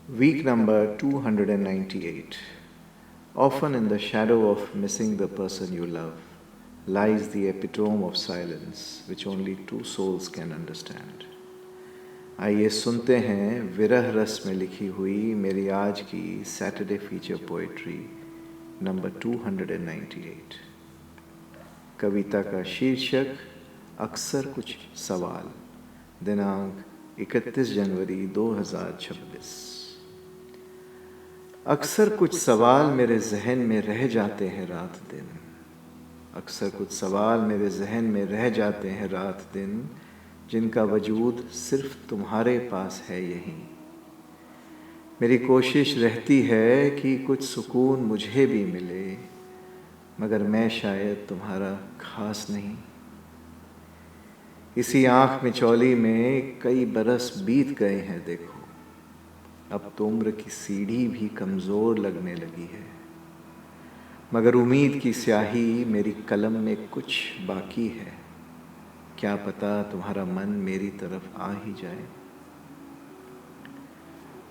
Week number 298. Often in the shadow of missing the person you love lies the epitome of silence which only two souls can understand. आइए सुनते हैं विरह रस में लिखी हुई मेरी आज की सैटरडे फीचर पोएट्री नंबर 298। कविता का शीर्षक अक्सर कुछ सवाल, दिनांक 31 जनवरी 2026। अक्सर कुछ सवाल मेरे जहन में रह जाते हैं रात दिन। अक्सर कुछ सवाल मेरे जहन में रह जाते हैं रात दिन, जिनका वजूद सिर्फ तुम्हारे पास है यहीं। मेरी कोशिश रहती है कि कुछ सुकून मुझे भी मिले, मगर मैं शायद तुम्हारा खास नहीं। इसी आँख मिचौली में कई बरस बीत गए हैं देखो, अब तो उम्र की सीढ़ी भी कमज़ोर लगने लगी है, मगर उम्मीद की स्याही मेरी कलम में कुछ बाकी है। क्या पता तुम्हारा मन मेरी तरफ आ ही जाए।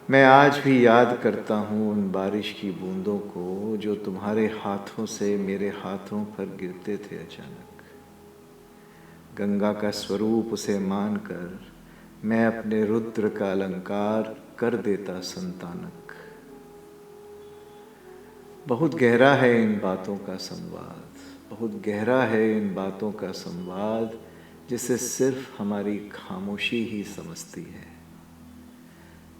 मैं आज भी याद करता हूँ उन बारिश की बूंदों को जो तुम्हारे हाथों से मेरे हाथों पर गिरते थे अचानक। गंगा का स्वरूप उसे मानकर मैं अपने रुद्र का अलंकार कर देता संतानक। बहुत गहरा है इन बातों का संवाद, बहुत गहरा है इन बातों का संवाद, जिसे सिर्फ हमारी खामोशी ही समझती है।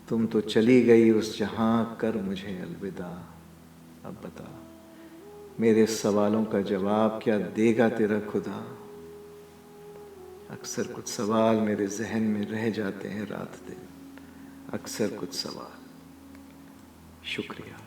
तुम तो चली गई उस जहां कर मुझे अलविदा। अब बता मेरे सवालों का जवाब क्या देगा तेरा खुदा। अक्सर कुछ सवाल मेरे जहन में रह जाते हैं रात दिन, अक्सर कुछ सवाल। शुक्रिया।